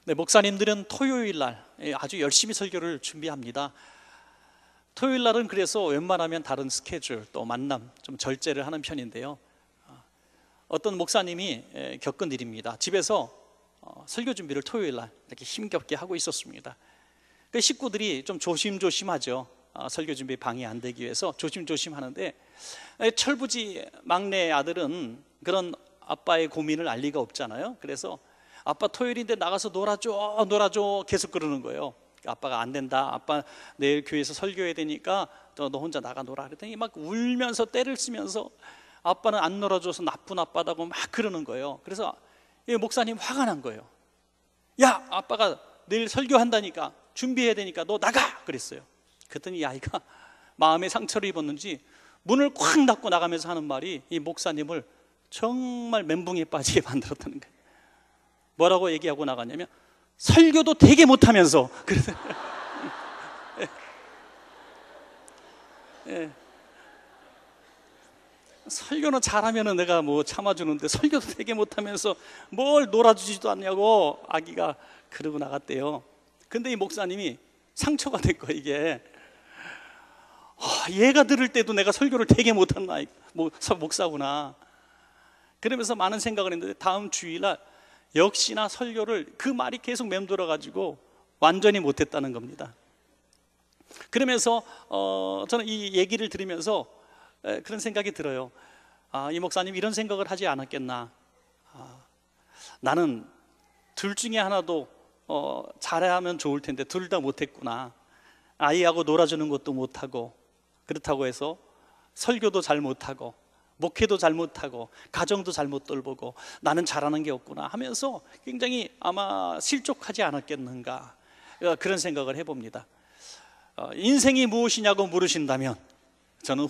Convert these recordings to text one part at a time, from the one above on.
네, 목사님들은 토요일 날 아주 열심히 설교를 준비합니다. 토요일 날은 그래서 웬만하면 다른 스케줄 또 만남 좀 절제를 하는 편인데요. 어떤 목사님이 겪은 일입니다. 집에서 설교 준비를 토요일 날 이렇게 힘겹게 하고 있었습니다. 그 식구들이 좀 조심조심하죠. 설교 준비 방해 안 되기 위해서 조심조심 하는데, 철부지 막내 아들은 그런 아빠의 고민을 알 리가 없잖아요. 그래서 아빠 토요일인데 나가서 놀아줘 계속 그러는 거예요. 아빠가 안 된다, 아빠 내일 교회에서 설교해야 되니까 너 혼자 나가 놀아 그랬더니 막 울면서 떼를 쓰면서 아빠는 안 놀아줘서 나쁜 아빠다고 막 그러는 거예요. 그래서 이 목사님 화가 난 거예요. 야, 아빠가 내일 설교한다니까, 준비해야 되니까 너 나가 그랬어요. 그랬더니 이 아이가 마음에 상처를 입었는지 문을 콱 닫고 나가면서 하는 말이 이 목사님을 정말 멘붕에 빠지게 만들었다는 거예요. 뭐라고 얘기하고 나갔냐면, 설교도 되게 못하면서 그래서 예. 설교는 잘하면 내가 뭐 참아주는데 설교도 되게 못하면서 뭘 놀아주지도 않냐고 아기가 그러고 나갔대요. 근데 이 목사님이 상처가 된 거예요. 이게 얘가 들을 때도 내가 설교를 되게 못한 목사구나. 그러면서 많은 생각을 했는데 다음 주일날 역시나 설교를 그 말이 계속 맴돌아가지고 완전히 못했다는 겁니다. 그러면서 저는 이 얘기를 들으면서 그런 생각이 들어요. 이 목사님 이런 생각을 하지 않았겠나. 나는 둘 중에 하나도 잘하면 좋을 텐데 둘 다 못했구나. 아이하고 놀아주는 것도 못하고, 그렇다고 해서 설교도 잘 못하고 목회도 잘 못하고 가정도 잘못 돌보고 나는 잘하는 게 없구나 하면서 굉장히 아마 실족하지 않았겠는가, 그런 생각을 해봅니다. 인생이 무엇이냐고 물으신다면 저는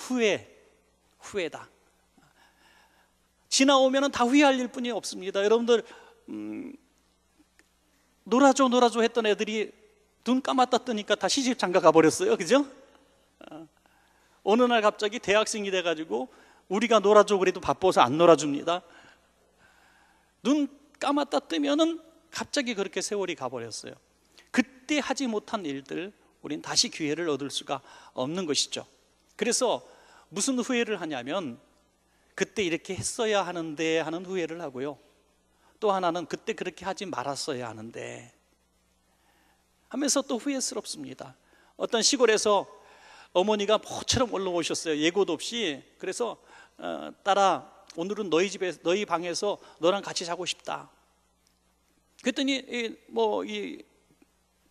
후회다. 지나오면 다 후회할 일뿐이 없습니다. 여러분들 놀아줘 했던 애들이 눈 감았다 뜨니까 다 시집 장가 가버렸어요. 그죠? 어느 날 갑자기 대학생이 돼가지고 우리가 놀아줘 그래도 바빠서 안 놀아줍니다. 눈 감았다 뜨면은 갑자기 그렇게 세월이 가버렸어요. 그때 하지 못한 일들, 우린 다시 기회를 얻을 수가 없는 것이죠. 그래서 무슨 후회를 하냐면, 그때 이렇게 했어야 하는데 하는 후회를 하고요, 또 하나는 그때 그렇게 하지 말았어야 하는데 하면서 또 후회스럽습니다. 어떤 시골에서 어머니가 모처럼 올라오셨어요. 예고도 없이. 그래서 딸아, 오늘은 너희 방에서 너랑 같이 자고 싶다. 그랬더니 이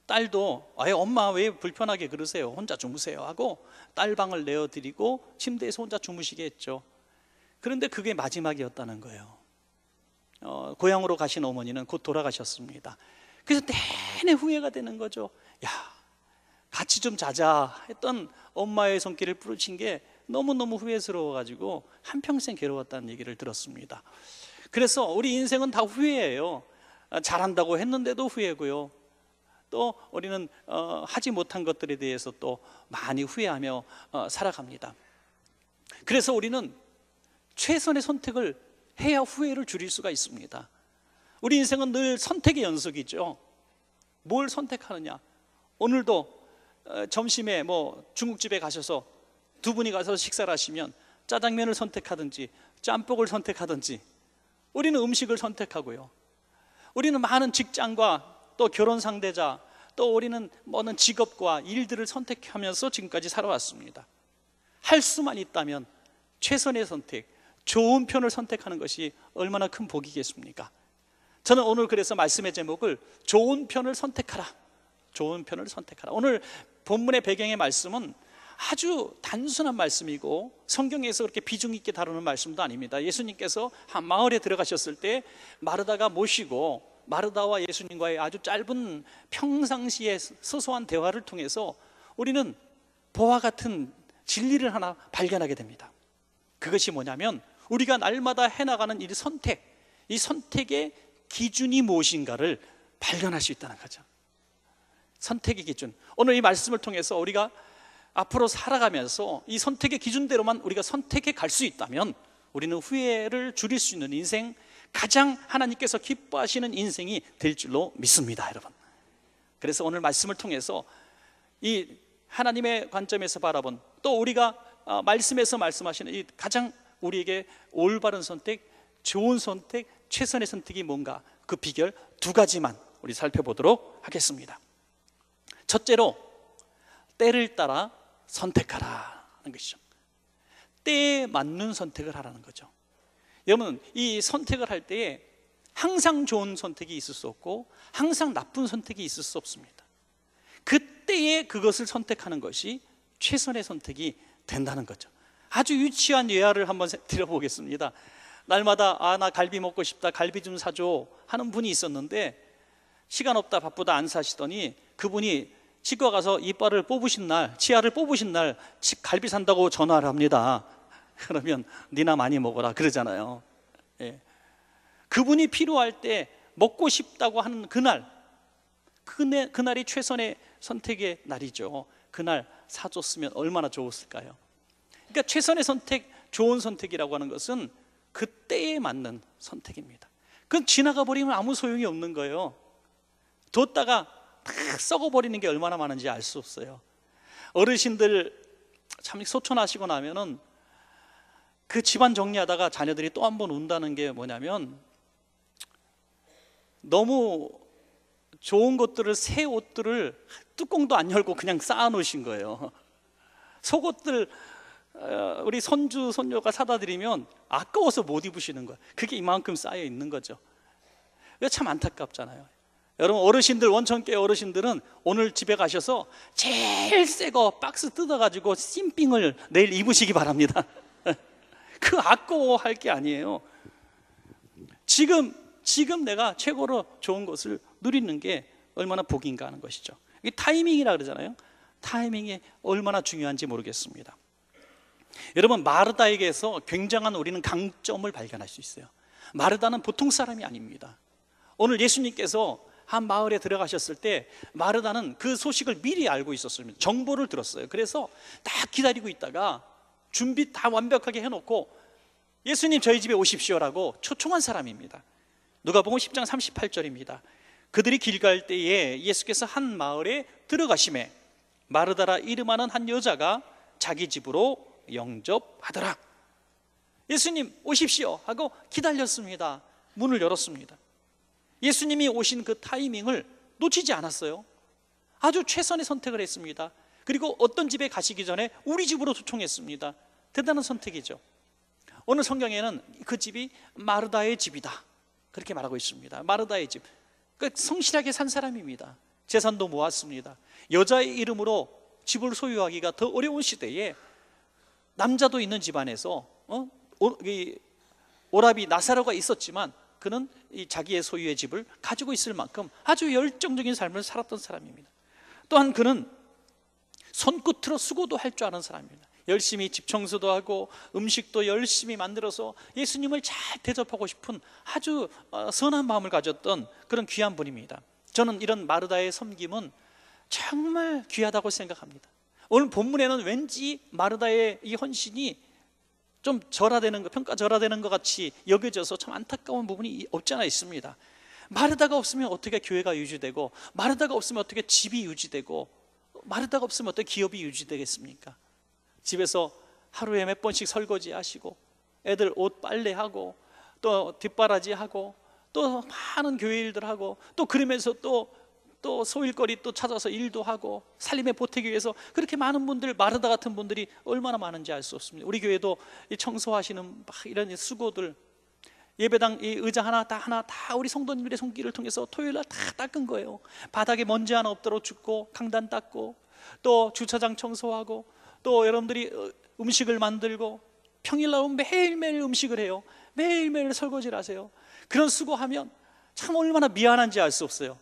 딸도 엄마 왜 불편하게 그러세요? 혼자 주무세요 하고 딸 방을 내어드리고 침대에서 혼자 주무시게 했죠. 그런데 그게 마지막이었다는 거예요. 고향으로 가신 어머니는 곧 돌아가셨습니다. 그래서 내내 후회가 되는 거죠. 야, 같이 좀 자자 했던 엄마의 손길을 부르친 게 너무너무 후회스러워가지고 한평생 괴로웠다는 얘기를 들었습니다. 그래서 우리 인생은 다 후회예요. 잘한다고 했는데도 후회고요, 또 우리는 하지 못한 것들에 대해서 또 많이 후회하며 살아갑니다. 그래서 우리는 최선의 선택을 해야 후회를 줄일 수가 있습니다. 우리 인생은 늘 선택의 연속이죠. 뭘 선택하느냐. 오늘도 점심에 중국집에 가셔서 두 분이 가서 식사를 하시면 짜장면을 선택하든지 짬뽕을 선택하든지 우리는 음식을 선택하고요, 우리는 많은 직장과 또 결혼 상대자, 또 우리는 많은 직업과 일들을 선택하면서 지금까지 살아왔습니다. 할 수만 있다면 최선의 선택, 좋은 편을 선택하는 것이 얼마나 큰 복이겠습니까? 저는 오늘 그래서 말씀의 제목을 좋은 편을 선택하라, 좋은 편을 선택하라. 오늘 본문의 배경의 말씀은 아주 단순한 말씀이고 성경에서 그렇게 비중 있게 다루는 말씀도 아닙니다. 예수님께서 한 마을에 들어가셨을 때 마르다가 모시고 마르다와 예수님과의 아주 짧은 평상시의 소소한 대화를 통해서 우리는 보와 같은 진리를 하나 발견하게 됩니다. 그것이 뭐냐면, 우리가 날마다 해나가는 이 선택의 기준이 무엇인가를 발견할 수 있다는 거죠. 선택의 기준. 오늘 이 말씀을 통해서 우리가 앞으로 살아가면서 이 선택의 기준대로만 우리가 선택해 갈 수 있다면 우리는 후회를 줄일 수 있는 인생, 가장 하나님께서 기뻐하시는 인생이 될 줄로 믿습니다, 여러분. 그래서 오늘 말씀을 통해서 이 하나님의 관점에서 바라본, 또 우리가 말씀에서 말씀하시는 이 가장 우리에게 올바른 선택, 좋은 선택, 최선의 선택이 뭔가, 그 비결 두 가지만 우리 살펴보도록 하겠습니다. 첫째로, 때를 따라 선택하라는 것이죠. 때에 맞는 선택을 하라는 거죠. 여러분, 이 선택을 할 때에 항상 좋은 선택이 있을 수 없고 항상 나쁜 선택이 있을 수 없습니다. 그때에 그것을 선택하는 것이 최선의 선택이 된다는 거죠. 아주 유치한 예화를 한번 드려보겠습니다. 날마다 나 갈비 먹고 싶다, 갈비 좀 사줘 하는 분이 있었는데, 시간 없다 바쁘다 안 사시더니 그분이 치과 가서 이빨을 뽑으신 날, 치아를 뽑으신 날 갈비 산다고 전화를 합니다. 그러면 니나 많이 먹어라 그러잖아요. 예. 그분이 필요할 때 먹고 싶다고 하는 그날이 최선의 선택의 날이죠. 그날 사줬으면 얼마나 좋았을까요? 그러니까 최선의 선택, 좋은 선택이라고 하는 것은 그때에 맞는 선택입니다. 그건 지나가 버리면 아무 소용이 없는 거예요. 뒀다가 다 썩어버리는 게 얼마나 많은지 알 수 없어요. 어르신들 참 소천하시고 나면은 그 집안 정리하다가 자녀들이 또 한 번 운다는 게 뭐냐면, 너무 좋은 것들을, 새 옷들을 뚜껑도 안 열고 그냥 쌓아 놓으신 거예요. 속옷들 우리 손주, 손녀가 사다 드리면 아까워서 못 입으시는 거예요. 그게 이만큼 쌓여 있는 거죠. 참 안타깝잖아요. 여러분, 어르신들, 원천교회 어르신들은 오늘 집에 가셔서 제일 새 거 박스 뜯어가지고 찐빙을 내일 입으시기 바랍니다. 그 아까워할 게 아니에요. 지금 내가 최고로 좋은 것을 누리는 게 얼마나 복인가 하는 것이죠. 이게 타이밍이라 그러잖아요. 타이밍이 얼마나 중요한지 모르겠습니다. 여러분, 마르다에게서 굉장한 우리는 강점을 발견할 수 있어요. 마르다는 보통 사람이 아닙니다. 오늘 예수님께서 한 마을에 들어가셨을 때 마르다는 그 소식을 미리 알고 있었습니다. 정보를 들었어요. 그래서 딱 기다리고 있다가 준비 다 완벽하게 해놓고 예수님 저희 집에 오십시오라고 초청한 사람입니다. 누가복음 10장 38절입니다. 그들이 길 갈 때에 예수께서 한 마을에 들어가시매 마르다라 이름하는 한 여자가 자기 집으로 영접하더라. 예수님 오십시오 하고 기다렸습니다. 문을 열었습니다. 예수님이 오신 그 타이밍을 놓치지 않았어요. 아주 최선의 선택을 했습니다. 그리고 어떤 집에 가시기 전에 우리 집으로 초청했습니다. 대단한 선택이죠. 오늘 성경에는 그 집이 마르다의 집이다 그렇게 말하고 있습니다. 마르다의 집, 그러니까 성실하게 산 사람입니다. 재산도 모았습니다. 여자의 이름으로 집을 소유하기가 더 어려운 시대에 남자도 있는 집안에서 오라비 나사로가 있었지만 그는 이 자기의 소유의 집을 가지고 있을 만큼 아주 열정적인 삶을 살았던 사람입니다. 또한 그는 손끝으로 수고도 할 줄 아는 사람입니다. 열심히 집 청소도 하고 음식도 열심히 만들어서 예수님을 잘 대접하고 싶은 아주 선한 마음을 가졌던 그런 귀한 분입니다. 저는 이런 마르다의 섬김은 정말 귀하다고 생각합니다. 오늘 본문에는 왠지 마르다의 이 헌신이 좀 평가절하되는 것 같이 여겨져서 참 안타까운 부분이 없지 않아 있습니다. 마르다가 없으면 어떻게 교회가 유지되고, 마르다가 없으면 어떻게 집이 유지되고, 마르다가 없으면 어떻게 기업이 유지되겠습니까? 집에서 하루에 몇 번씩 설거지 하시고, 애들 옷 빨래하고, 또 뒷바라지하고, 또 많은 교회 일들 하고, 또 그러면서 또 소일거리 또 찾아서 일도 하고 살림에 보태기 위해서 그렇게 많은 분들, 마르다 같은 분들이 얼마나 많은지 알 수 없습니다. 우리 교회도 이 청소하시는 막 이런 수고들, 예배당 이 의자 하나 다 우리 성도님들의 손길을 통해서 토요일날 다 닦은 거예요. 바닥에 먼지 하나 없도록 줍고, 강단 닦고, 또 주차장 청소하고, 또 여러분들이 음식을 만들고, 평일날 오면 매일매일 음식을 해요. 매일매일 설거지를 하세요. 그런 수고하면 참 얼마나 미안한지 알 수 없어요.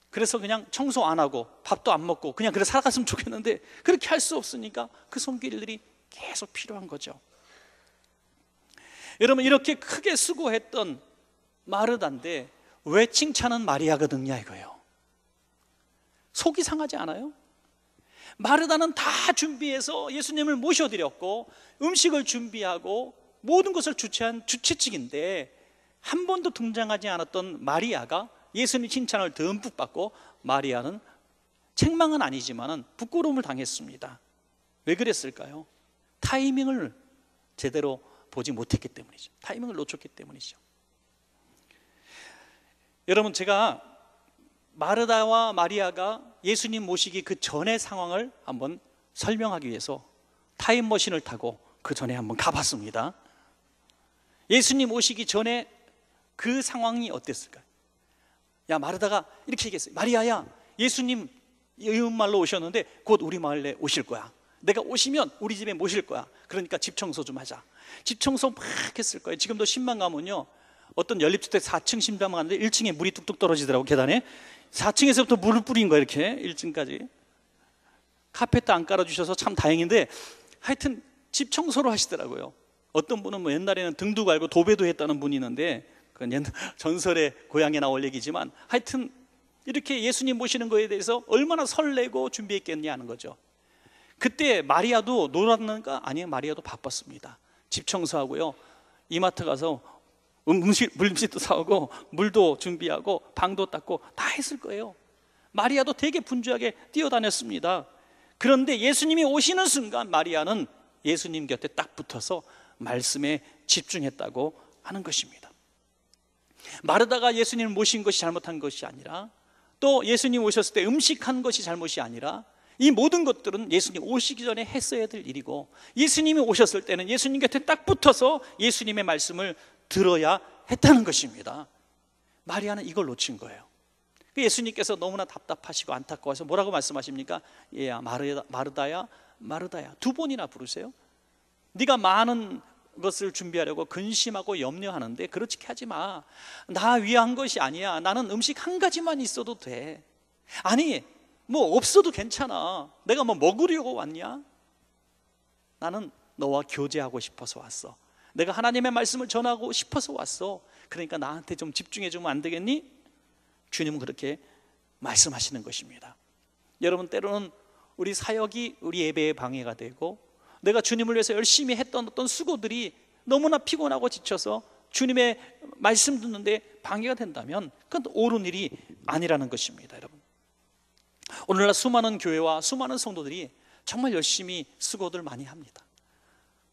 그래서 그냥 청소 안 하고 밥도 안 먹고 그냥 그래 살아갔으면 좋겠는데 그렇게 할 수 없으니까 그 손길들이 계속 필요한 거죠. 여러분, 이렇게 크게 수고했던 마르다인데 왜 칭찬은 마리아가 듣냐 이거예요. 속이 상하지 않아요? 마르다는 다 준비해서 예수님을 모셔드렸고 음식을 준비하고 모든 것을 주최한 주최측인데 한 번도 등장하지 않았던 마리아가 예수님 칭찬을 듬뿍 받고 마리아는 책망은 아니지만 부끄러움을 당했습니다. 왜 그랬을까요? 타이밍을 제대로 보지 못했기 때문이죠. 타이밍을 놓쳤기 때문이죠. 여러분, 제가 마르다와 마리아가 예수님 모시기 그 전의 상황을 한번 설명하기 위해서 타임머신을 타고 그 전에 한번 가봤습니다. 예수님 오시기 전에 그 상황이 어땠을까요? 야, 마르다가 이렇게 얘기했어요. 마리아야, 예수님 이웃말로 오셨는데 곧 우리 마을에 오실 거야. 내가 오시면 우리 집에 모실 거야. 그러니까 집 청소 좀 하자. 집 청소 막 했을 거예요. 지금도 신방 가면요, 어떤 연립주택 4층 신방 가는데 1층에 물이 뚝뚝 떨어지더라고. 계단에 4층에서부터 물을 뿌린 거예요. 이렇게 1층까지 카펫도 안 깔아주셔서 참 다행인데, 하여튼 집 청소를 하시더라고요. 어떤 분은 뭐 옛날에는 등도 갈고 도배도 했다는 분이 있는데, 그건 옛날 전설의 고향에 나올 얘기지만, 하여튼 이렇게 예수님 모시는 거에 대해서 얼마나 설레고 준비했겠냐 하는 거죠. 그때 마리아도 놀았는가? 아니요, 마리아도 바빴습니다. 집 청소하고요, 이마트 가서 물음식도 사오고 물도 준비하고 방도 닦고 다 했을 거예요. 마리아도 되게 분주하게 뛰어다녔습니다. 그런데 예수님이 오시는 순간 마리아는 예수님 곁에 딱 붙어서 말씀에 집중했다고 하는 것입니다. 마르다가 예수님을 모신 것이 잘못한 것이 아니라, 또 예수님 오셨을 때 음식한 것이 잘못이 아니라, 이 모든 것들은 예수님 오시기 전에 했어야 될 일이고, 예수님이 오셨을 때는 예수님 곁에 딱 붙어서 예수님의 말씀을 들어야 했다는 것입니다. 마리아는 이걸 놓친 거예요. 예수님께서 너무나 답답하시고 안타까워서 뭐라고 말씀하십니까? 얘야, 마르다야, 마르다야, 2번이나 부르세요. 네가 많은 것을 준비하려고 근심하고 염려하는데 그렇게 하지 마. 나 위한 것이 아니야. 나는 음식 한 가지만 있어도 돼. 아니, 뭐 없어도 괜찮아. 내가 뭐 먹으려고 왔냐? 나는 너와 교제하고 싶어서 왔어. 내가 하나님의 말씀을 전하고 싶어서 왔어. 그러니까 나한테 좀 집중해 주면 안 되겠니? 주님은 그렇게 말씀하시는 것입니다. 여러분, 때로는 우리 사역이 우리 예배에 방해가 되고, 내가 주님을 위해서 열심히 했던 어떤 수고들이 너무나 피곤하고 지쳐서 주님의 말씀 듣는데 방해가 된다면 그건 옳은 일이 아니라는 것입니다. 여러분, 오늘날 수많은 교회와 수많은 성도들이 정말 열심히 수고들 많이 합니다.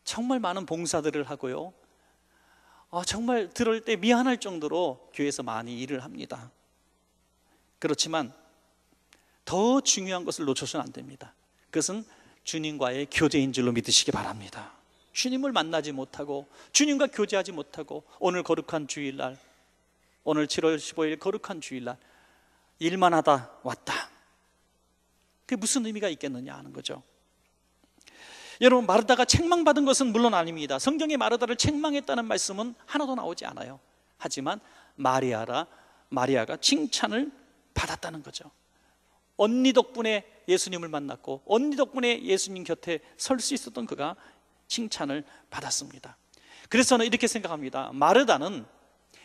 정말 많은 봉사들을 하고요, 정말 들을 때 미안할 정도로 교회에서 많이 일을 합니다. 그렇지만 더 중요한 것을 놓쳐서는 안 됩니다. 그것은 주님과의 교제인 줄로 믿으시기 바랍니다. 주님을 만나지 못하고 주님과 교제하지 못하고 오늘 거룩한 주일날, 오늘 7월 15일 거룩한 주일날 일만 하다 왔다, 그게 무슨 의미가 있겠느냐 하는 거죠. 여러분, 마르다가 책망받은 것은 물론 아닙니다. 성경에 마르다를 책망했다는 말씀은 하나도 나오지 않아요. 하지만 마리아가 칭찬을 받았다는 거죠. 언니 덕분에 예수님을 만났고 언니 덕분에 예수님 곁에 설 수 있었던 그가 칭찬을 받았습니다. 그래서 저는 이렇게 생각합니다. 마르다는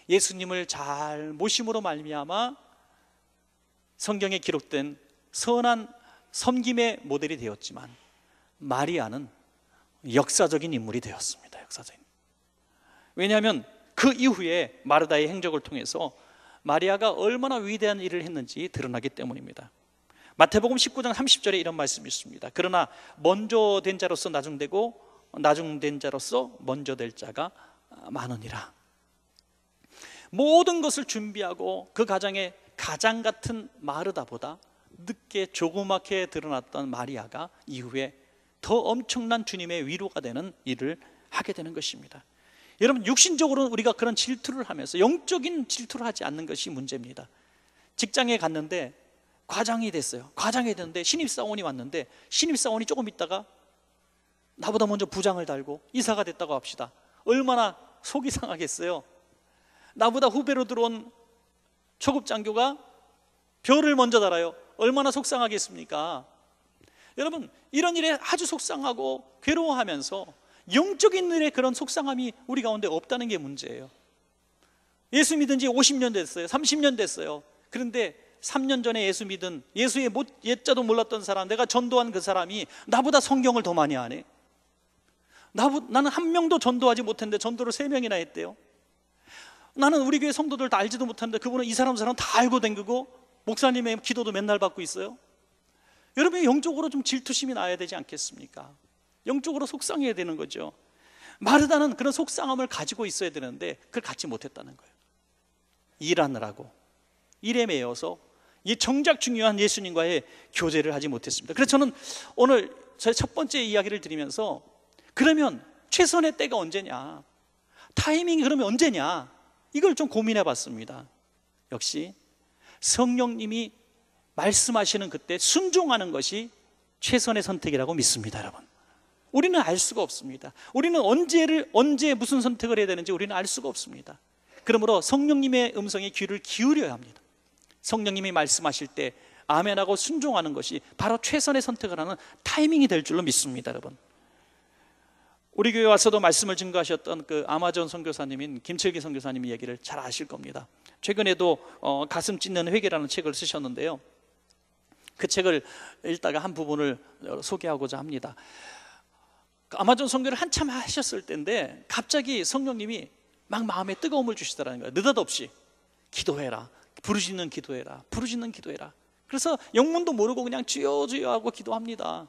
예수님을 잘 모심으로 말미암아 성경에 기록된 선한 섬김의 모델이 되었지만, 마리아는 역사적인 인물이 되었습니다. 역사적인. 왜냐하면 그 이후에 마르다의 행적을 통해서 마리아가 얼마나 위대한 일을 했는지 드러나기 때문입니다. 마태복음 19장 30절에 이런 말씀이 있습니다. 그러나 먼저 된 자로서 나중되고 나중된 자로서 먼저 될 자가 많으니라. 모든 것을 준비하고 그 가정의 가장 같은 마르다보다 늦게 조그맣게 드러났던 마리아가 이후에 더 엄청난 주님의 위로가 되는 일을 하게 되는 것입니다. 여러분, 육신적으로는 우리가 그런 질투를 하면서 영적인 질투를 하지 않는 것이 문제입니다. 직장에 갔는데 과장이 됐어요. 과장이 됐는데 신입사원이 왔는데 신입사원이 조금 있다가 나보다 먼저 부장을 달고 이사가 됐다고 합시다. 얼마나 속이 상하겠어요. 나보다 후배로 들어온 초급장교가 별을 먼저 달아요. 얼마나 속상하겠습니까? 여러분, 이런 일에 아주 속상하고 괴로워하면서 영적인 일에 그런 속상함이 우리 가운데 없다는 게 문제예요. 예수 믿은 지 50년 됐어요. 30년 됐어요. 그런데 3년 전에 예수 믿은, 예수의 옛자도 몰랐던 사람, 내가 전도한 그 사람이 나보다 성경을 더 많이 하네. 나는 한 명도 전도하지 못했는데 전도를 3명이나 했대요. 나는 우리 교회 성도들 다 알지도 못하는데 그분은 이 사람 다 알고 댕기고 목사님의 기도도 맨날 받고 있어요. 여러분, 영적으로 좀 질투심이 나야 되지 않겠습니까? 영적으로 속상해야 되는 거죠. 마르다는 그런 속상함을 가지고 있어야 되는데 그걸 갖지 못했다는 거예요. 일하느라고, 일에 매여서 이 정작 중요한 예수님과의 교제를 하지 못했습니다. 그래서 저는 오늘 제 첫 번째 이야기를 드리면서, 그러면 최선의 때가 언제냐, 타이밍이 그러면 언제냐, 이걸 좀 고민해 봤습니다. 역시 성령님이 말씀하시는 그때 순종하는 것이 최선의 선택이라고 믿습니다. 여러분, 우리는 알 수가 없습니다. 우리는 언제 무슨 선택을 해야 되는지 우리는 알 수가 없습니다. 그러므로 성령님의 음성에 귀를 기울여야 합니다. 성령님이 말씀하실 때 아멘하고 순종하는 것이 바로 최선의 선택을 하는 타이밍이 될 줄로 믿습니다. 여러분, 우리 교회 와서도 말씀을 증거하셨던 그 아마존 선교사님인 김철기 선교사님 이야기를 잘 아실 겁니다. 최근에도 가슴 찢는 회개라는 책을 쓰셨는데요, 그 책을 읽다가 한 부분을 소개하고자 합니다. 아마존 선교를 한참 하셨을 때인데 갑자기 성령님이 막 마음에 뜨거움을 주시더라는 거예요. 느닷없이 기도해라, 부르짖는 기도해라, 부르짖는 기도해라. 그래서 영문도 모르고 그냥 주여 주여 하고 기도합니다.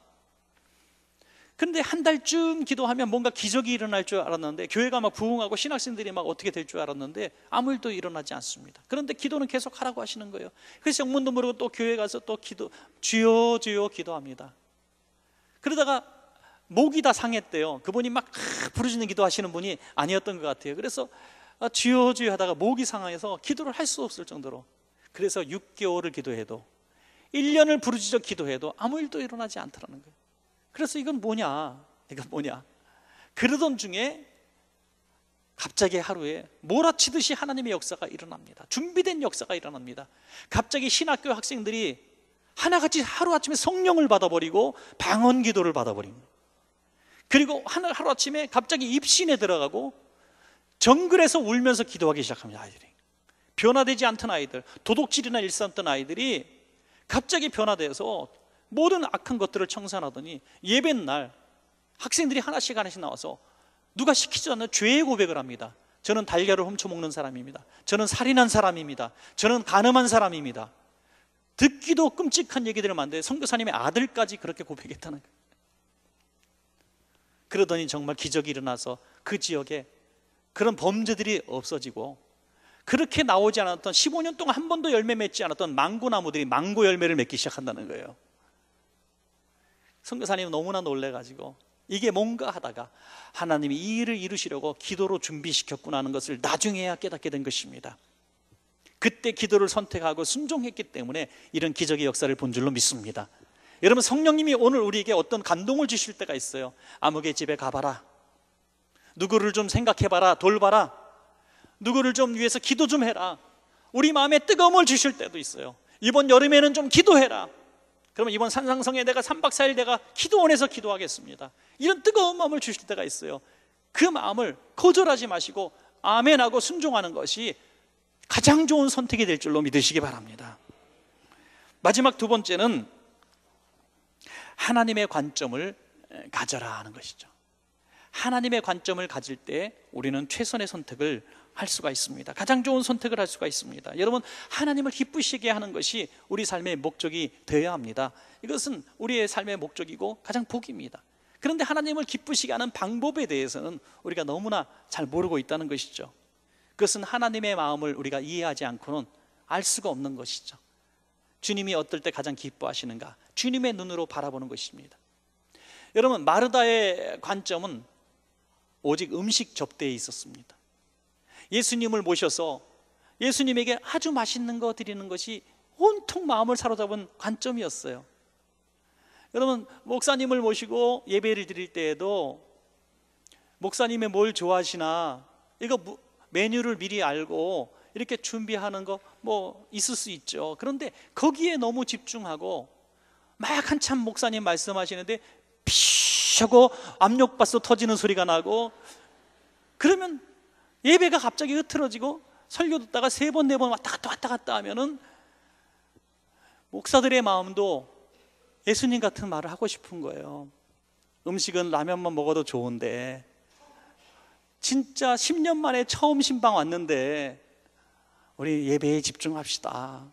그런데 한 달쯤 기도하면 뭔가 기적이 일어날 줄 알았는데, 교회가 막 부흥하고 신학생들이 막 어떻게 될 줄 알았는데 아무 일도 일어나지 않습니다. 그런데 기도는 계속 하라고 하시는 거예요. 그래서 영문도 모르고 또 교회 가서 또 주여 주여 기도합니다. 그러다가 목이 다 상했대요. 그분이 막 부르짖는 기도하시는 분이 아니었던 것 같아요. 그래서 주여 주여 하다가 목이 상해서 기도를 할 수 없을 정도로, 그래서 6개월을 기도해도, 1년을 부르짖어 기도해도 아무 일도 일어나지 않더라는 거예요. 그래서 이건 뭐냐, 그러던 중에 갑자기 하루에 몰아치듯이 하나님의 역사가 일어납니다. 준비된 역사가 일어납니다. 갑자기 신학교 학생들이 하나같이 하루아침에 성령을 받아버리고 방언 기도를 받아버립니다. 그리고 하루아침에 갑자기 입신에 들어가고 정글에서 울면서 기도하기 시작합니다. 아이들이, 변화되지 않던 아이들, 도둑질이나 일삼던 아이들이 갑자기 변화돼서 모든 악한 것들을 청산하더니 예배 날 학생들이 하나씩 나와서 누가 시키지 않는 죄의 고백을 합니다. 저는 달걀을 훔쳐먹는 사람입니다. 저는 살인한 사람입니다. 저는 간음한 사람입니다. 듣기도 끔찍한 얘기들을 하는데 선교사님의 아들까지 그렇게 고백했다는 거예요. 그러더니 정말 기적이 일어나서 그 지역에 그런 범죄들이 없어지고, 그렇게 나오지 않았던 15년 동안 한 번도 열매 맺지 않았던 망고나무들이 망고 열매를 맺기 시작한다는 거예요. 선교사님은 너무나 놀래가지고 이게 뭔가 하다가 하나님이 이 일을 이루시려고 기도로 준비시켰구나 하는 것을 나중에야 깨닫게 된 것입니다. 그때 기도를 선택하고 순종했기 때문에 이런 기적의 역사를 본 줄로 믿습니다. 여러분, 성령님이 오늘 우리에게 어떤 감동을 주실 때가 있어요. 아무개 집에 가봐라, 누구를 좀 생각해봐라, 돌봐라, 누구를 좀 위해서 기도 좀 해라. 우리 마음에 뜨거움을 주실 때도 있어요. 이번 여름에는 좀 기도해라. 그러면 이번 산상성에 내가 3박 4일 내가 기도원에서 기도하겠습니다. 이런 뜨거운 마음을 주실 때가 있어요. 그 마음을 거절하지 마시고 아멘하고 순종하는 것이 가장 좋은 선택이 될 줄로 믿으시기 바랍니다. 마지막 두 번째는 하나님의 관점을 가져라 하는 것이죠. 하나님의 관점을 가질 때 우리는 최선의 선택을 할 수가 있습니다. 가장 좋은 선택을 할 수가 있습니다. 여러분, 하나님을 기쁘시게 하는 것이 우리 삶의 목적이 되어야 합니다. 이것은 우리의 삶의 목적이고 가장 복입니다. 그런데 하나님을 기쁘시게 하는 방법에 대해서는 우리가 너무나 잘 모르고 있다는 것이죠. 그것은 하나님의 마음을 우리가 이해하지 않고는 알 수가 없는 것이죠. 주님이 어떨 때 가장 기뻐하시는가, 주님의 눈으로 바라보는 것입니다. 여러분, 마르다의 관점은 오직 음식 접대에 있었습니다. 예수님을 모셔서 예수님에게 아주 맛있는 거 드리는 것이 온통 마음을 사로잡은 관점이었어요. 여러분, 목사님을 모시고 예배를 드릴 때에도 목사님이 뭘 좋아하시나 이거 메뉴를 미리 알고 이렇게 준비하는 거 뭐 있을 수 있죠. 그런데 거기에 너무 집중하고 막 한참 목사님 말씀하시는데 피 하고 압력밥솥 터지는 소리가 나고, 그러면 예배가 갑자기 흐트러지고 설교 듣다가 3번 4번 왔다 갔다 하면은 목사들의 마음도 예수님 같은 말을 하고 싶은 거예요. 음식은 라면만 먹어도 좋은데 진짜 10년 만에 처음 신방 왔는데 우리 예배에 집중합시다.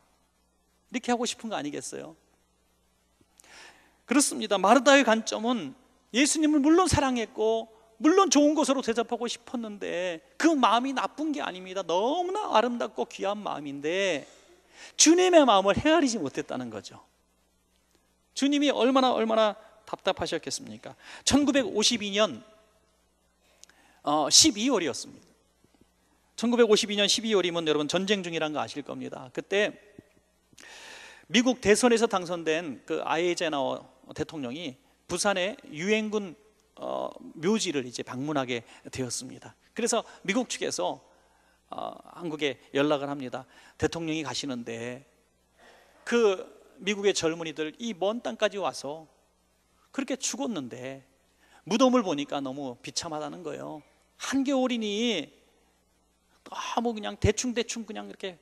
이렇게 하고 싶은 거 아니겠어요? 그렇습니다. 마르다의 관점은 예수님을 물론 사랑했고 물론 좋은 것으로 대접하고 싶었는데 그 마음이 나쁜 게 아닙니다. 너무나 아름답고 귀한 마음인데 주님의 마음을 헤아리지 못했다는 거죠. 주님이 얼마나 답답하셨겠습니까? 1952년 12월이었습니다. 1952년 12월이면 여러분 전쟁 중이라는 거 아실 겁니다. 그때 미국 대선에서 당선된 그 아이젠하워 대통령이 부산의 유엔군 묘지를 이제 방문하게 되었습니다. 그래서 미국 측에서 한국에 연락을 합니다. 대통령이 가시는데 그 미국의 젊은이들 이 먼 땅까지 와서 그렇게 죽었는데 무덤을 보니까 너무 비참하다는 거예요. 한겨울이니 너무 그냥 대충 그냥 이렇게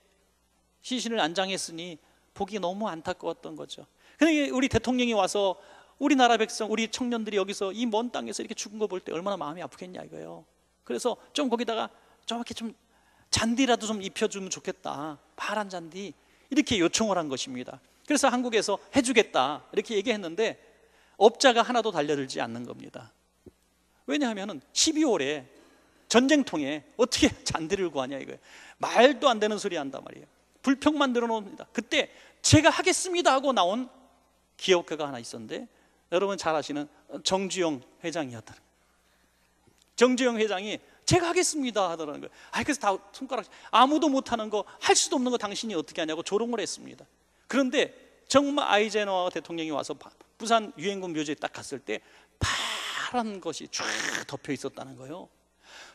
시신을 안장했으니 보기 너무 안타까웠던 거죠. 근데 우리 대통령이 와서 우리나라 백성, 우리 청년들이 여기서 이 먼 땅에서 이렇게 죽은 거 볼 때 얼마나 마음이 아프겠냐 이거예요. 그래서 좀 거기다가 저렇게 좀 잔디라도 좀 입혀주면 좋겠다, 파란 잔디, 이렇게 요청을 한 것입니다. 그래서 한국에서 해주겠다 이렇게 얘기했는데 업자가 하나도 달려들지 않는 겁니다. 왜냐하면 12월에 전쟁통에 어떻게 잔디를 구하냐 이거예요. 말도 안 되는 소리 한단 말이에요. 불평 만들어 놓습니다. 그때 제가 하겠습니다 하고 나온 기업가가 하나 있었는데 여러분 잘 아시는 정주영 회장이었다는 거예요. 정주영 회장이 제가 하겠습니다 하더라는 거예요. 그래서 다 손가락, 아무도 못하는 거, 할 수도 없는 거 당신이 어떻게 하냐고 조롱을 했습니다. 그런데 정말 아이젠하워 대통령이 와서 부산 유엔군 묘지에 딱 갔을 때 파란 것이 쫙 덮여 있었다는 거예요.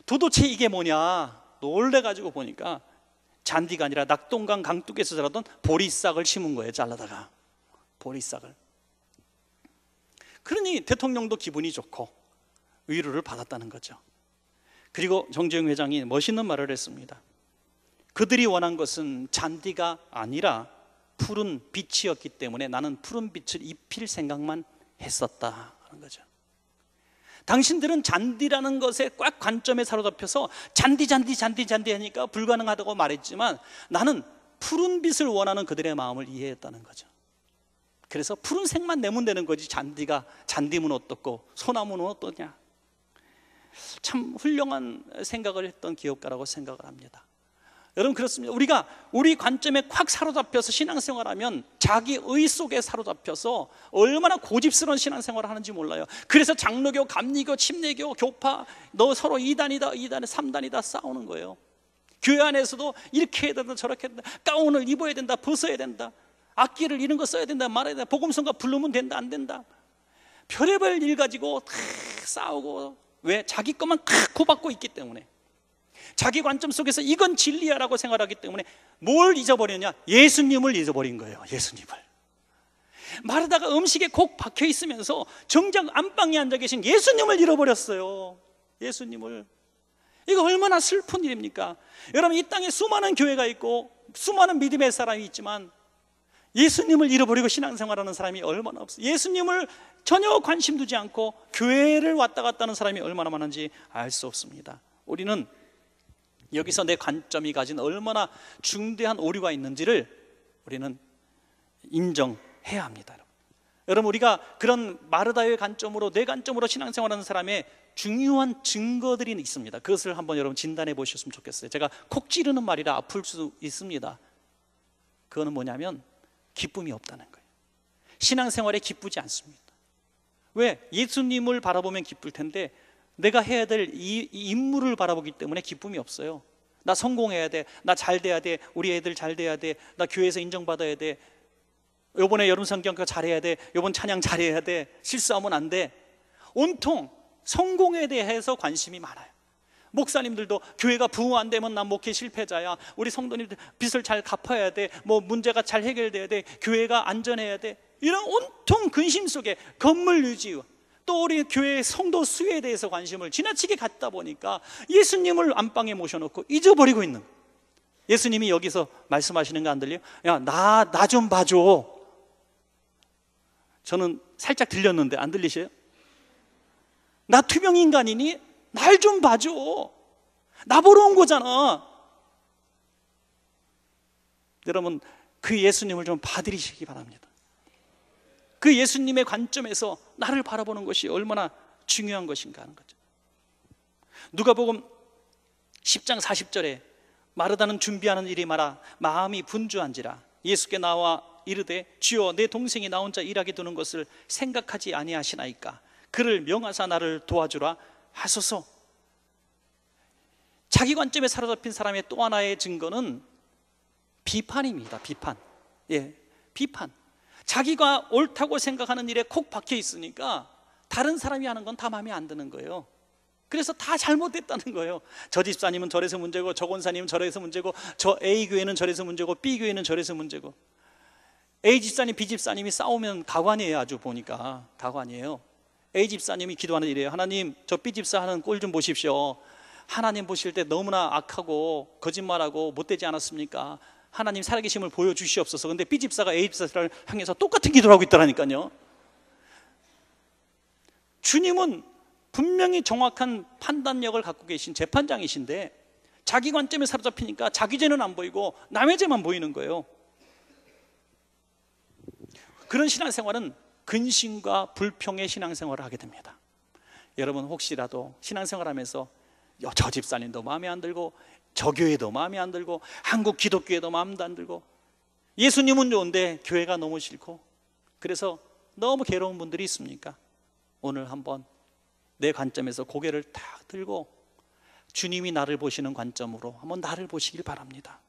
도대체 이게 뭐냐 놀래가지고 보니까 잔디가 아니라 낙동강 강둑에서 자라던 보리싹을 심은 거예요. 잘라다가 보리싹을. 그러니 대통령도 기분이 좋고 위로를 받았다는 거죠. 그리고 정주영 회장이 멋있는 말을 했습니다. 그들이 원한 것은 잔디가 아니라 푸른 빛이었기 때문에 나는 푸른 빛을 입힐 생각만 했었다 하는 거죠. 당신들은 잔디라는 것에 꽉 관점에 사로잡혀서 잔디 하니까 불가능하다고 말했지만 나는 푸른 빛을 원하는 그들의 마음을 이해했다는 거죠. 그래서 푸른색만 내면 되는 거지 잔디면 어떻고 소나무는 어떠냐. 참 훌륭한 생각을 했던 기업가라고 생각을 합니다. 여러분 그렇습니다. 우리가 우리 관점에 콱 사로잡혀서 신앙생활하면 자기의 속에 사로잡혀서 얼마나 고집스러운 신앙생활을 하는지 몰라요. 그래서 장로교, 감리교, 침례교, 교파 너 서로 2단이다 3단이다 싸우는 거예요. 교회 안에서도 이렇게 해야 된다 저렇게 해야 된다, 가운을 입어야 된다 벗어야 된다, 악기를 이런 거 써야 된다 말아야 된다, 복음성가 부르면 된다 안 된다, 별의별 일 가지고 다 싸우고. 왜? 자기 것만 갖고 받고 있기 때문에, 자기 관점 속에서 이건 진리야라고 생각하기 때문에 뭘 잊어버렸냐? 예수님을 잊어버린 거예요. 예수님을. 마르다가 음식에 콕 박혀 있으면서 정작 안방에 앉아 계신 예수님을 잃어버렸어요. 예수님을. 이거 얼마나 슬픈 일입니까? 여러분 이 땅에 수많은 교회가 있고 수많은 믿음의 사람이 있지만 예수님을 잃어버리고 신앙생활하는 사람이 얼마나 없어요. 예수님을 전혀 관심 두지 않고 교회를 왔다 갔다 하는 사람이 얼마나 많은지 알 수 없습니다. 우리는 여기서 내 관점이 가진 얼마나 중대한 오류가 있는지를 우리는 인정해야 합니다. 여러분 우리가 그런 마르다의 관점으로 내 관점으로 신앙생활하는 사람의 중요한 증거들이 있습니다. 그것을 한번 여러분 진단해 보셨으면 좋겠어요. 제가 콕 찌르는 말이라 아플 수 있습니다. 그거는 뭐냐면 기쁨이 없다는 거예요. 신앙생활에 기쁘지 않습니다. 왜? 예수님을 바라보면 기쁠 텐데 내가 해야 될 이 임무를 바라보기 때문에 기쁨이 없어요. 나 성공해야 돼, 나 잘 돼야 돼, 우리 애들 잘 돼야 돼, 나 교회에서 인정받아야 돼, 요번에 여름 성경과 잘해야 돼, 요번 찬양 잘해야 돼, 실수하면 안 돼. 온통 성공에 대해서 관심이 많아요. 목사님들도 교회가 부흥 안 되면 난 목회 실패자야, 우리 성도님들 빚을 잘 갚아야 돼, 뭐 문제가 잘 해결돼야 돼, 교회가 안전해야 돼, 이런 온통 근심 속에 건물 유지, 또 우리 교회의 성도 수에 대해서 관심을 지나치게 갖다 보니까 예수님을 안방에 모셔놓고 잊어버리고 있는. 예수님이 여기서 말씀하시는 거 안 들려요? 야, 나 좀 봐줘. 저는 살짝 들렸는데 안 들리세요? 나 투명인간이니? 날 좀 봐줘. 나 보러 온 거잖아. 여러분, 그 예수님을 좀 받아들이시기 바랍니다. 그 예수님의 관점에서 나를 바라보는 것이 얼마나 중요한 것인가 하는 거죠. 누가복음 10장 40절에 마르다는 준비하는 일이 많아 마음이 분주한지라 예수께 나와 이르되 주여 내 동생이 나 혼자 일하게 두는 것을 생각하지 아니하시나이까 그를 명하사 나를 도와주라 하소서. 자기 관점에 사로잡힌 사람의 또 하나의 증거는 비판입니다. 비판. 비판. 자기가 옳다고 생각하는 일에 콕 박혀 있으니까 다른 사람이 하는 건 다 마음에 안 드는 거예요. 그래서 다 잘못됐다는 거예요. 저 집사님은 저래서 문제고, 저 권사님은 저래서 문제고, 저 A 교회는 저래서 문제고, B 교회는 저래서 문제고. A 집사님, B 집사님이 싸우면 가관이에요. 아주 보니까 가관이에요. A 집사님이 기도하는 일이에요. 하나님, 저 B 집사 하는 꼴 좀 보십시오. 하나님 보실 때 너무나 악하고 거짓말하고 못되지 않았습니까? 하나님 살아계심을 보여주시옵소서. 근데 B 집사가 A 집사를 향해서 똑같은 기도를 하고 있더라니까요. 주님은 분명히 정확한 판단력을 갖고 계신 재판장이신데 자기 관점에 사로잡히니까 자기 죄는 안 보이고 남의 죄만 보이는 거예요. 그런 신앙생활은 근심과 불평의 신앙생활을 하게 됩니다. 여러분 혹시라도 신앙생활하면서 저 집사님도 마음에 안 들고 저 교회도 마음에 안 들고 한국 기독교회도 마음도 안 들고 예수님은 좋은데 교회가 너무 싫고 그래서 너무 괴로운 분들이 있습니까? 오늘 한번 내 관점에서 고개를 탁 들고 주님이 나를 보시는 관점으로 한번 나를 보시길 바랍니다.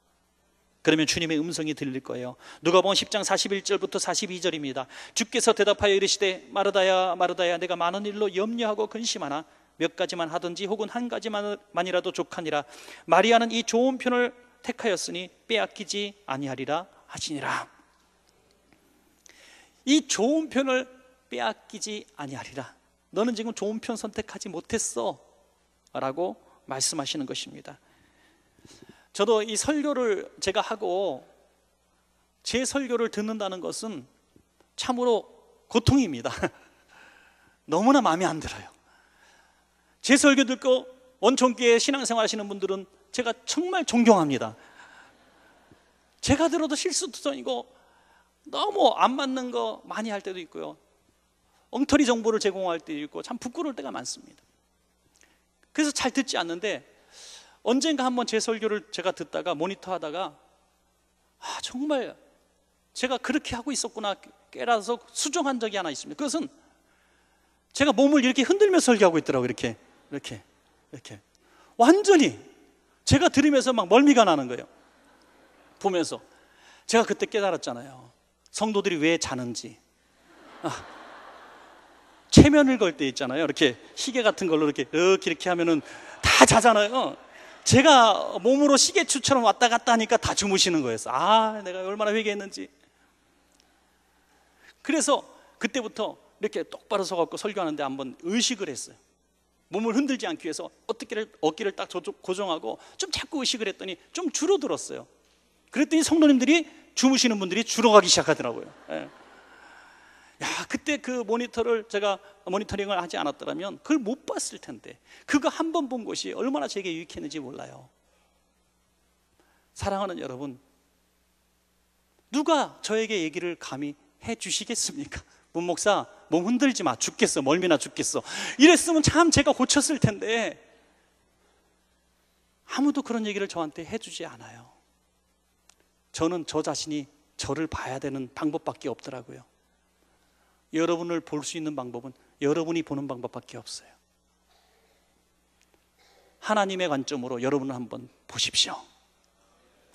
그러면 주님의 음성이 들릴 거예요. 누가복음 10장 41절부터 42절입니다. 주께서 대답하여 이르시되 마르다야 마르다야 내가 많은 일로 염려하고 근심하나 몇 가지만 하든지 혹은 한 가지만이라도 족하니라. 마리아는 이 좋은 편을 택하였으니 빼앗기지 아니하리라 하시니라. 이 좋은 편을 빼앗기지 아니하리라. 너는 지금 좋은 편 선택하지 못했어 라고 말씀하시는 것입니다. 저도 이 설교를 제가 하고 제 설교를 듣는다는 것은 참으로 고통입니다. 너무나 마음에 안 들어요. 제 설교 듣고 원천교회 신앙생활 하시는 분들은 제가 정말 존경합니다. 제가 들어도 실수투성이고 너무 안 맞는 거 많이 할 때도 있고요. 엉터리 정보를 제공할 때도 있고 참 부끄러울 때가 많습니다. 그래서 잘 듣지 않는데 언젠가 한번 제 설교를 제가 듣다가 모니터하다가 정말 제가 그렇게 하고 있었구나 깨달아서 수정한 적이 하나 있습니다. 그것은 제가 몸을 이렇게 흔들면서 설교하고 있더라고요. 이렇게 완전히 제가 들으면서 막 멀미가 나는 거예요. 보면서 제가 그때 깨달았잖아요. 성도들이 왜 자는지. 체면을 걸 때 있잖아요. 이렇게 시계 같은 걸로 이렇게 하면은 다 자잖아요. 제가 몸으로 시계추처럼 왔다 갔다 하니까 다 주무시는 거였어. 내가 얼마나 회개했는지. 그래서 그때부터 이렇게 똑바로 서갖고 설교하는데 한번 의식을 했어요. 몸을 흔들지 않기 위해서 어깨를 딱 고정하고 좀 자꾸 의식을 했더니 좀 줄어들었어요. 그랬더니 성도님들이 주무시는 분들이 줄어가기 시작하더라고요. 그때 그 모니터를 제가 모니터링을 하지 않았더라면 그걸 못 봤을 텐데 그거 한 번 본 것이 얼마나 제게 유익했는지 몰라요. 사랑하는 여러분, 누가 저에게 얘기를 감히 해 주시겠습니까? 문 목사 몸 흔들지 마, 죽겠어, 멀미나 죽겠어 이랬으면 참 제가 고쳤을 텐데 아무도 그런 얘기를 저한테 해주지 않아요. 저는 저 자신이 저를 봐야 되는 방법밖에 없더라고요. 여러분을 볼 수 있는 방법은 여러분이 보는 방법밖에 없어요. 하나님의 관점으로 여러분을 한번 보십시오.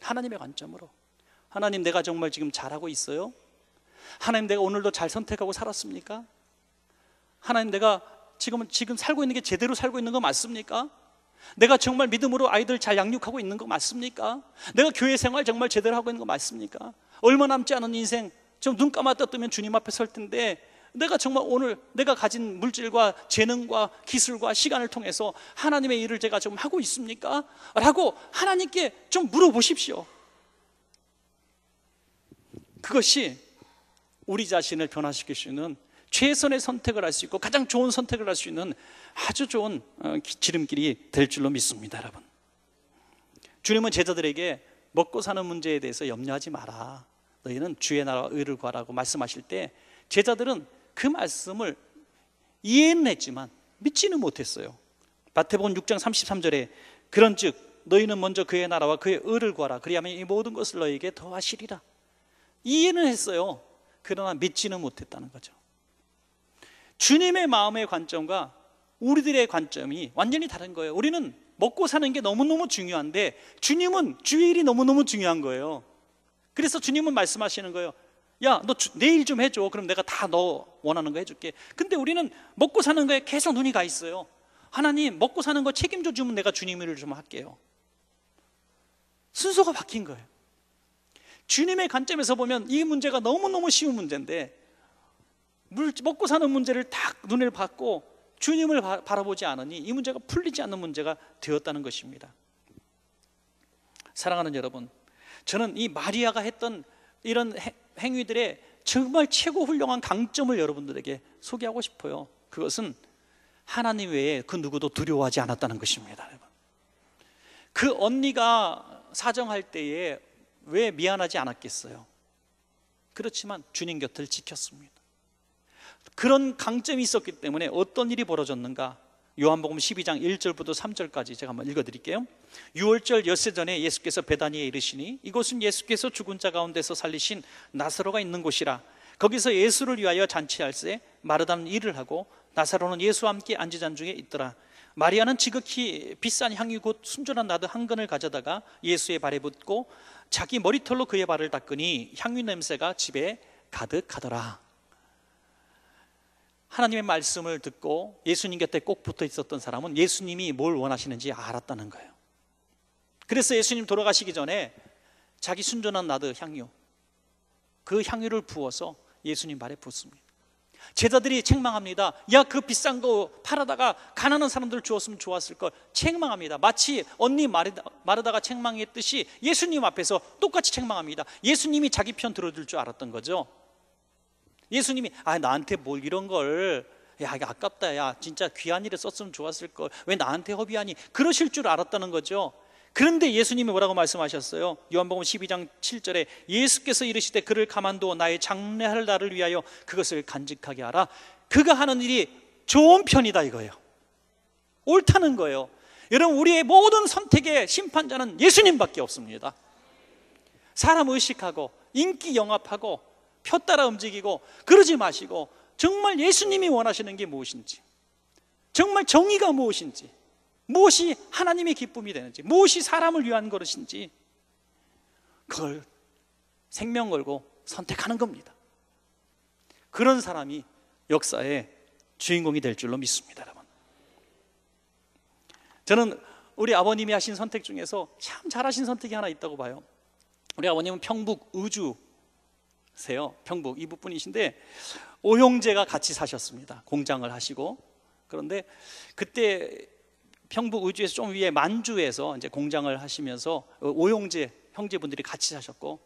하나님의 관점으로. 하나님, 내가 정말 지금 잘하고 있어요? 하나님, 내가 오늘도 잘 선택하고 살았습니까? 하나님, 내가 지금 살고 있는 게 제대로 살고 있는 거 맞습니까? 내가 정말 믿음으로 아이들 잘 양육하고 있는 거 맞습니까? 내가 교회 생활 정말 제대로 하고 있는 거 맞습니까? 얼마 남지 않은 인생, 좀 눈 감았다 뜨면 주님 앞에 설 텐데 내가 정말 오늘 내가 가진 물질과 재능과 기술과 시간을 통해서 하나님의 일을 제가 좀 하고 있습니까? 라고 하나님께 좀 물어보십시오. 그것이 우리 자신을 변화시킬 수 있는 최선의 선택을 할 수 있고 가장 좋은 선택을 할 수 있는 아주 좋은 지름길이 될 줄로 믿습니다. 여러분, 주님은 제자들에게 먹고 사는 문제에 대해서 염려하지 마라. 너희는 주의 나라와 의를 구하라고 말씀하실 때 제자들은 그 말씀을 이해는 했지만 믿지는 못했어요. 마태복음 6장 33절에 그런즉 너희는 먼저 그의 나라와 그의 의를 구하라. 그리하면 이 모든 것을 너희에게 더하시리라. 이해는 했어요. 그러나 믿지는 못했다는 거죠. 주님의 마음의 관점과 우리들의 관점이 완전히 다른 거예요. 우리는 먹고 사는 게 너무너무 중요한데 주님은 주일이 너무너무 중요한 거예요. 그래서 주님은 말씀하시는 거예요. 야, 너 내일 좀 해줘. 그럼 내가 다 너 원하는 거 해줄게. 근데 우리는 먹고 사는 거에 계속 눈이 가 있어요. 하나님, 먹고 사는 거 책임져 주면 내가 주님 일을 좀 할게요. 순서가 바뀐 거예요. 주님의 관점에서 보면 이 문제가 너무너무 쉬운 문제인데 먹고 사는 문제를 딱 눈을 받고 주님을 바라보지 않으니 이 문제가 풀리지 않는 문제가 되었다는 것입니다. 사랑하는 여러분, 저는 이 마리아가 했던 이런 행위들의 정말 최고 훌륭한 강점을 여러분들에게 소개하고 싶어요. 그것은 하나님 외에 그 누구도 두려워하지 않았다는 것입니다. 그 언니가 사정할 때에 왜 미안하지 않았겠어요? 그렇지만 주님 곁을 지켰습니다. 그런 강점이 있었기 때문에 어떤 일이 벌어졌는가? 요한복음 12장 1절부터 3절까지 제가 한번 읽어드릴게요. 6월절 엿새 전에 예수께서 베다니에 이르시니 이곳은 예수께서 죽은 자 가운데서 살리신 나사로가 있는 곳이라. 거기서 예수를 위하여 잔치할세 마르다는 일을 하고 나사로는 예수와 함께 앉은 잔 중에 있더라. 마리아는 지극히 비싼 향유 곧 순전한 나드 한 근을 가져다가 예수의 발에 붓고 자기 머리털로 그의 발을 닦으니 향유 냄새가 집에 가득하더라. 하나님의 말씀을 듣고 예수님 곁에 꼭 붙어 있었던 사람은 예수님이 뭘 원하시는지 알았다는 거예요. 그래서 예수님 돌아가시기 전에 자기 순전한 나드 향유, 그 향유를 부어서 예수님 발에 붓습니다. 제자들이 책망합니다. 야, 그 비싼 거 팔아다가 가난한 사람들 주었으면 좋았을 걸. 책망합니다. 마치 언니 마르다가 책망했듯이 예수님 앞에서 똑같이 책망합니다. 예수님이 자기 편 들어줄 줄 알았던 거죠. 예수님이 나한테 뭘 이런 걸, 야, 이게 아깝다, 야, 진짜 귀한 일에 썼으면 좋았을 걸, 왜 나한테 허비하니, 그러실 줄 알았다는 거죠. 그런데 예수님이 뭐라고 말씀하셨어요? 요한복음 12장 7절에 예수께서 이르시되 그를 가만두어 나의 장래할 날을 위하여 그것을 간직하게 하라. 그가 하는 일이 좋은 편이다 이거예요. 옳다는 거예요. 여러분, 우리의 모든 선택의 심판자는 예수님밖에 없습니다. 사람 의식하고 인기 영합하고 표 따라 움직이고 그러지 마시고 정말 예수님이 원하시는 게 무엇인지, 정말 정의가 무엇인지, 무엇이 하나님의 기쁨이 되는지, 무엇이 사람을 위한 것인지, 그걸 생명 걸고 선택하는 겁니다. 그런 사람이 역사의 주인공이 될 줄로 믿습니다. 여러분, 저는 우리 아버님이 하신 선택 중에서 참 잘하신 선택이 하나 있다고 봐요. 우리 아버님은 평북 의주세요. 평북 이북분이신데 오형제가 같이 사셨습니다. 공장을 하시고. 그런데 그때 평북 의주에서 좀 위에 만주에서 이제 공장을 하시면서 오형제 형제분들이 같이 사셨고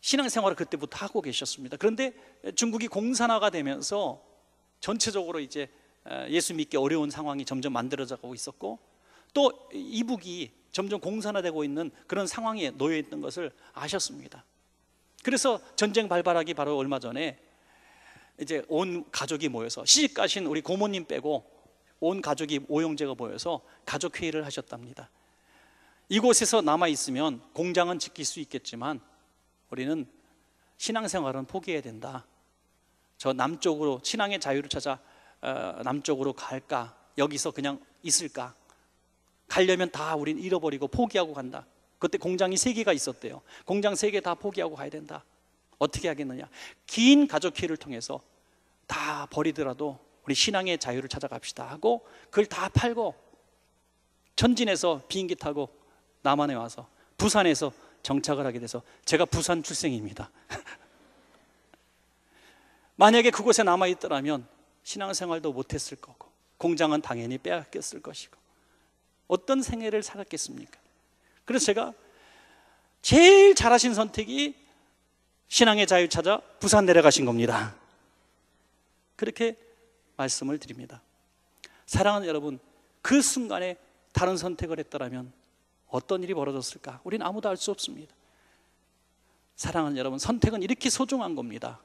신앙생활을 그때부터 하고 계셨습니다. 그런데 중국이 공산화가 되면서 전체적으로 이제 예수 믿기 어려운 상황이 점점 만들어져가고 있었고, 또 이북이 점점 공산화되고 있는 그런 상황에 놓여 있는 것을 아셨습니다. 그래서 전쟁 발발하기 바로 얼마 전에 이제 온 가족이 모여서, 시집 가신 우리 고모님 빼고 온 가족이, 오형제가 모여서 가족 회의를 하셨답니다. 이곳에서 남아 있으면 공장은 지킬 수 있겠지만 우리는 신앙생활은 포기해야 된다. 저 남쪽으로 신앙의 자유를 찾아 남쪽으로 갈까? 여기서 그냥 있을까? 가려면 다 우린 잃어버리고 포기하고 간다. 그때 공장이 3개가 있었대요. 공장 3개 다 포기하고 가야 된다. 어떻게 하겠느냐? 긴 가족 회의를 통해서 다 버리더라도 우리 신앙의 자유를 찾아갑시다 하고 그걸 다 팔고 전진해서 비행기 타고 남한에 와서 부산에서 정착을 하게 돼서, 제가 부산 출생입니다. 만약에 그곳에 남아있더라면 신앙생활도 못했을 거고 공장은 당연히 빼앗겼을 것이고 어떤 생애를 살았겠습니까? 그래서 제가 제일 잘하신 선택이 신앙의 자유 찾아 부산 내려가신 겁니다. 그렇게 말씀을 드립니다. 사랑하는 여러분, 그 순간에 다른 선택을 했더라면 어떤 일이 벌어졌을까? 우리는 아무도 알 수 없습니다. 사랑하는 여러분, 선택은 이렇게 소중한 겁니다.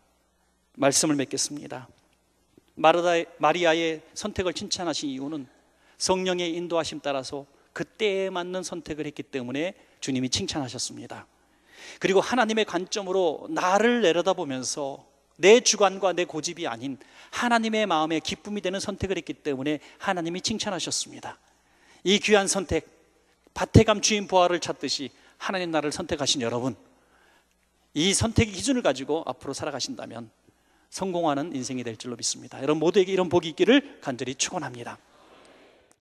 말씀을 맺겠습니다. 마리아의 선택을 칭찬하신 이유는 성령의 인도하심 따라서 그때에 맞는 선택을 했기 때문에 주님이 칭찬하셨습니다. 그리고 하나님의 관점으로 나를 내려다보면서 내 주관과 내 고집이 아닌 하나님의 마음에 기쁨이 되는 선택을 했기 때문에 하나님이 칭찬하셨습니다. 이 귀한 선택, 밭에 감 주인 보화를 찾듯이 하나님 나라를 선택하신 여러분, 이 선택의 기준을 가지고 앞으로 살아가신다면 성공하는 인생이 될 줄로 믿습니다. 여러분 모두에게 이런 복이 있기를 간절히 축원합니다.